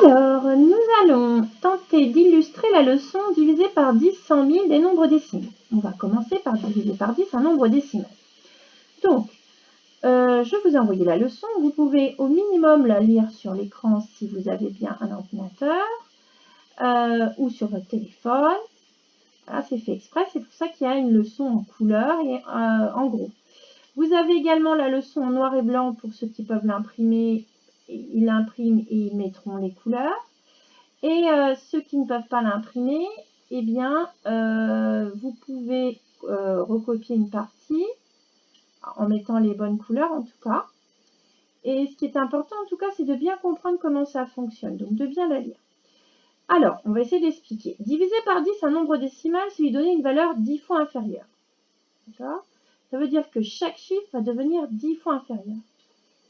Alors, nous allons tenter d'illustrer la leçon divisé par 10 100 000 des nombres décimaux. On va commencer par diviser par 10 un nombre décimal. Donc, je vous ai envoyé la leçon. Vous pouvez au minimum la lire sur l'écran si vous avez bien un ordinateur ou sur votre téléphone. Voilà, c'est fait exprès. C'est pour ça qu'il y a une leçon en couleur et en gros. Vous avez également la leçon en noir et blanc pour ceux qui peuvent l'imprimer. Ils l'impriment et ils mettront les couleurs. Et ceux qui ne peuvent pas l'imprimer, eh bien, vous pouvez recopier une partie en mettant les bonnes couleurs en tout cas. Et ce qui est important en tout cas, c'est de bien comprendre comment ça fonctionne, donc de bien la lire. Alors, on va essayer d'expliquer. Diviser par 10 un nombre décimal, c'est lui donner une valeur 10 fois inférieure. D'accord ? Ça veut dire que chaque chiffre va devenir 10 fois inférieur.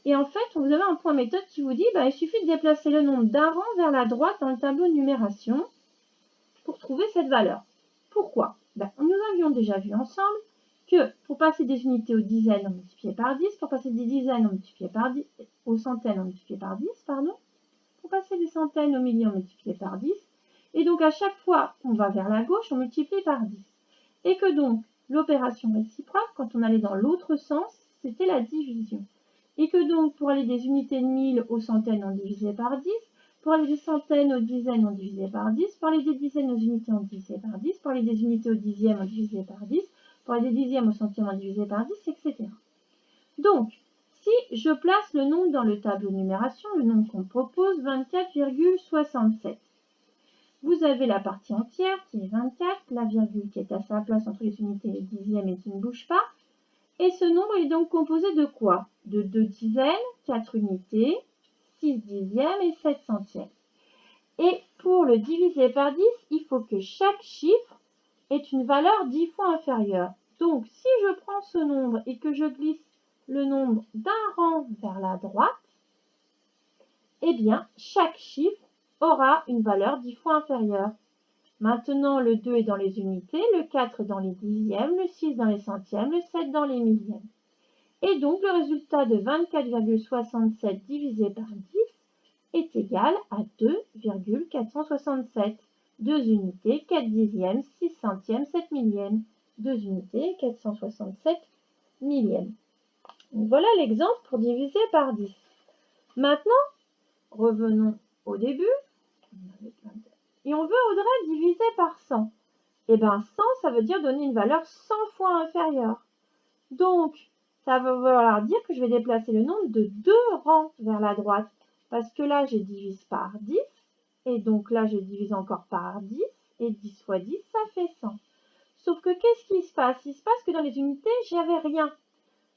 Et en fait, vous avez un point méthode qui vous dit il suffit de déplacer le nombre d'un rang vers la droite dans le tableau de numération pour trouver cette valeur. Pourquoi ? Nous avions déjà vu ensemble que pour passer des unités aux dizaines, on multipliait par 10, pour passer des dizaines, on multipliait par 10, aux centaines, on multipliait par 10, pour passer des centaines aux milliers, on multipliait par 10, et donc à chaque fois qu'on va vers la gauche, on multiplie par 10. Et que donc, l'opération réciproque, quand on allait dans l'autre sens, c'était la division. Et que donc, pour aller des unités de 1000 aux centaines, on divisait par 10, pour aller des centaines aux dizaines, on divisait par 10, pour aller des dizaines aux unités, on divisait par 10, pour aller des unités aux dixièmes, on divisait par 10, pour aller des dixièmes aux centièmes, on divisait par 10, etc. Donc, si je place le nombre dans le tableau de numération, le nombre qu'on propose, 24,67. Vous avez la partie entière qui est 24, la virgule qui est à sa place entre les unités et les dixièmes et qui ne bouge pas. Et ce nombre est donc composé de quoi? De 2 dizaines, 4 unités, 6 dixièmes et 7 centièmes. Et pour le diviser par 10, il faut que chaque chiffre ait une valeur 10 fois inférieure. Donc, si je prends ce nombre et que je glisse le nombre d'un rang vers la droite, eh bien, chaque chiffre aura une valeur 10 fois inférieure. Maintenant, le 2 est dans les unités, le 4 dans les dixièmes, le 6 dans les centièmes, le 7 dans les millièmes. Et donc, le résultat de 24,67 divisé par 10 est égal à 2,467. 2 unités, 4 dixièmes, 6 centièmes, 7 millièmes. 2 unités, 467 millièmes. Donc, voilà l'exemple pour diviser par 10. Maintenant, revenons au début. Et on veut, Audrey, diviser par 100. Eh bien, 100, ça veut dire donner une valeur 100 fois inférieure. Donc, ça va vouloir dire que je vais déplacer le nombre de 2 rangs vers la droite. Parce que là, je divise par 10. Et donc là, je divise encore par 10. Et 10 fois 10, ça fait 100. Sauf que qu'est-ce qui se passe? Il se passe que dans les unités, j'avais rien.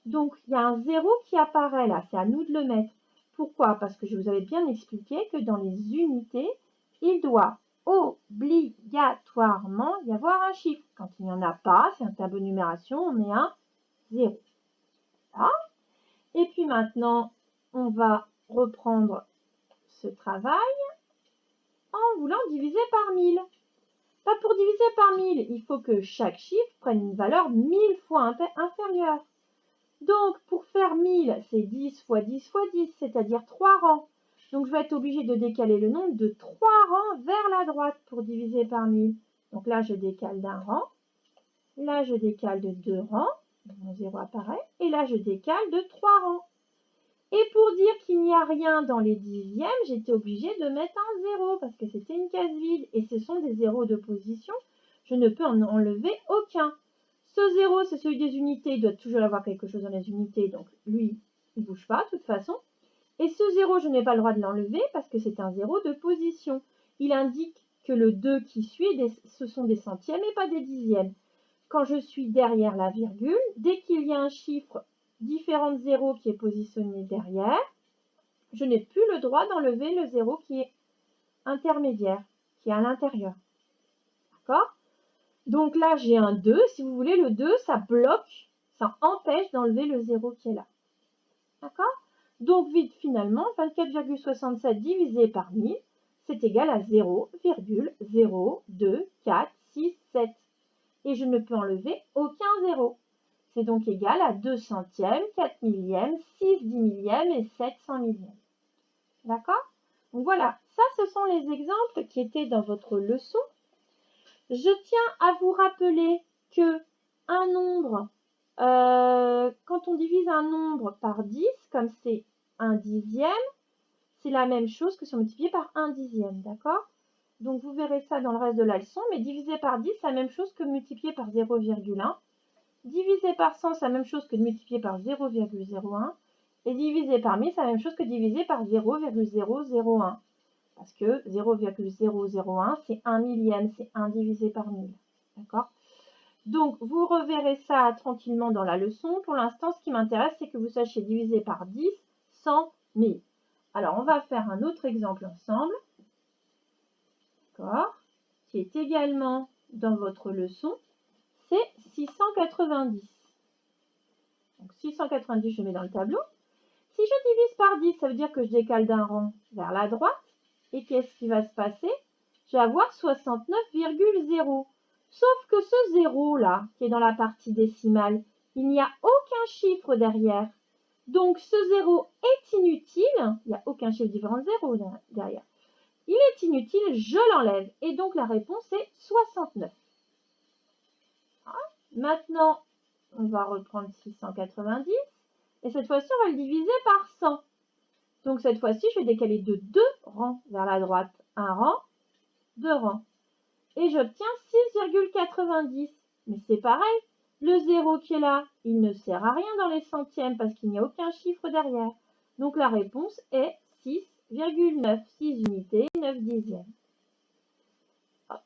Donc, il y a un 0 qui apparaît là. C'est à nous de le mettre. Pourquoi? Parce que je vous avais bien expliqué que dans les unités, il doit obligatoirement y avoir un chiffre. Quand il n'y en a pas, c'est un tableau de numération, on met un 0. Voilà. Et puis maintenant, on va reprendre ce travail en voulant diviser par 1000. Pour diviser par 1000, il faut que chaque chiffre prenne une valeur 1000 fois inférieure. Donc, pour faire 1000, c'est 10 fois 10 fois 10, c'est-à-dire 3 rangs. Donc, je vais être obligée de décaler le nombre de 3 rangs vers la droite pour diviser par 1000. Donc là, je décale d'un rang. Là, je décale de 2 rangs. Mon 0 apparaît. Et là, je décale de 3 rangs. Et pour dire qu'il n'y a rien dans les dixièmes, j'étais obligée de mettre un 0 parce que c'était une case vide. Et ce sont des zéros de position. Je ne peux en enlever aucun. Ce 0, c'est celui des unités. Il doit toujours avoir quelque chose dans les unités. Donc, lui, il ne bouge pas de toute façon. Et ce 0, je n'ai pas le droit de l'enlever parce que c'est un 0 de position. Il indique que le 2 qui suit, ce sont des centièmes et pas des dixièmes. Quand je suis derrière la virgule, dès qu'il y a un chiffre différent de 0 qui est positionné derrière, je n'ai plus le droit d'enlever le 0 qui est intermédiaire, qui est à l'intérieur. D'accord? Donc là, j'ai un 2. Si vous voulez, le 2, ça bloque, ça empêche d'enlever le 0 qui est là. D'accord? Donc, vite, finalement, 24,67 divisé par 1000, c'est égal à 0,0247. Et je ne peux enlever aucun 0. C'est donc égal à 2 centièmes, 4 millièmes, 6 dix millièmes et 7 cent millièmes. D'accord? Donc voilà, ça ce sont les exemples qui étaient dans votre leçon. Je tiens à vous rappeler que un nombre, quand on divise un nombre par 10, comme c'est 1/10, c'est la même chose que si on multipliait par 1/10, d'accord? Donc vous verrez ça dans le reste de la leçon, mais diviser par 10, c'est la même chose que multiplier par 0,1. Diviser par 100, c'est la même chose que de multiplier par 0,01. Et diviser par 1000, c'est la même chose que diviser par 0,001. Parce que 0,001, c'est 1 millième, c'est 1 divisé par 1000. D'accord? Donc, vous reverrez ça tranquillement dans la leçon. Pour l'instant, ce qui m'intéresse, c'est que vous sachiez diviser par 10, 100, 1000. Alors, on va faire un autre exemple ensemble. D'accord? Qui est également dans votre leçon. C'est 690. Donc, 690, je mets dans le tableau. Si je divise par 10, ça veut dire que je décale d'un rang vers la droite. Et qu'est-ce qui va se passer? Je vais avoir 69,0. Sauf que ce 0 là, qui est dans la partie décimale, il n'y a aucun chiffre derrière. Donc ce 0 est inutile. Il n'y a aucun chiffre différent de 0 derrière. Il est inutile, je l'enlève. Et donc la réponse est 69. Maintenant, on va reprendre 690. Et cette fois-ci, on va le diviser par 100. Donc cette fois-ci, je vais décaler de 2 rangs vers la droite. Un rang, 2 rangs. Et j'obtiens 6,90. Mais c'est pareil, le 0 qui est là, il ne sert à rien dans les centièmes parce qu'il n'y a aucun chiffre derrière. Donc la réponse est 6,9. 6 unités, 9 dixièmes. Hop.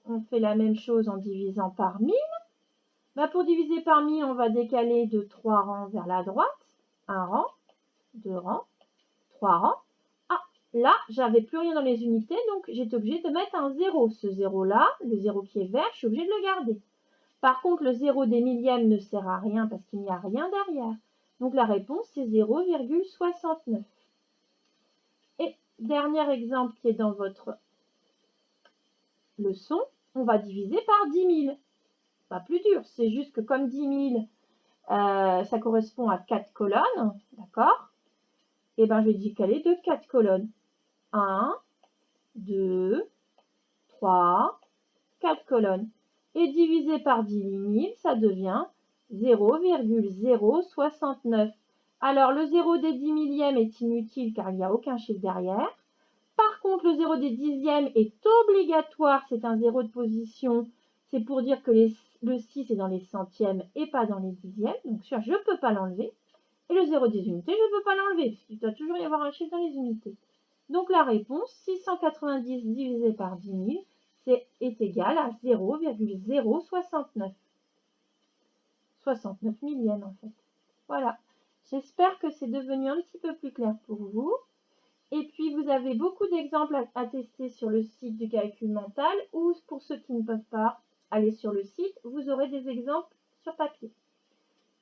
On fait la même chose en divisant par 1000. Pour diviser par 1000, on va décaler de 3 rangs vers la droite. Un rang, 2 rangs, 3 rangs. Ah, là, j'avais plus rien dans les unités, donc j'étais obligée de mettre un 0. Ce 0-là, le 0 qui est vert, je suis obligée de le garder. Par contre, le 0 des millièmes ne sert à rien parce qu'il n'y a rien derrière. Donc la réponse, c'est 0,69. Et dernier exemple qui est dans votre leçon, on va diviser par 10 000. Pas plus dur, c'est juste que comme 10 000, ça correspond à 4 colonnes, d'accord? Et bien, je vais décaler de 4 colonnes. 1, 2, 3, 4 colonnes. Et divisé par 10 000, ça devient 0,069. Alors, le 0 des 10 millièmes est inutile car il n'y a aucun chiffre derrière. Par contre, le 0 des dixièmes est obligatoire, c'est un 0 de position. C'est pour dire que le 6 est dans les centièmes et pas dans les dixièmes. Donc, ça, je ne peux pas l'enlever. Et le 0 des unités, je ne peux pas l'enlever parce qu'il doit toujours y avoir un chiffre dans les unités. Donc, la réponse, 690 divisé par 10 000, est égal à 0,069. 69 millièmes en fait. Voilà. J'espère que c'est devenu un petit peu plus clair pour vous. Et puis, vous avez beaucoup d'exemples à tester sur le site du calcul mental ou pour ceux qui ne peuvent pas aller sur le site, vous aurez des exemples sur papier.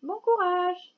Bon courage!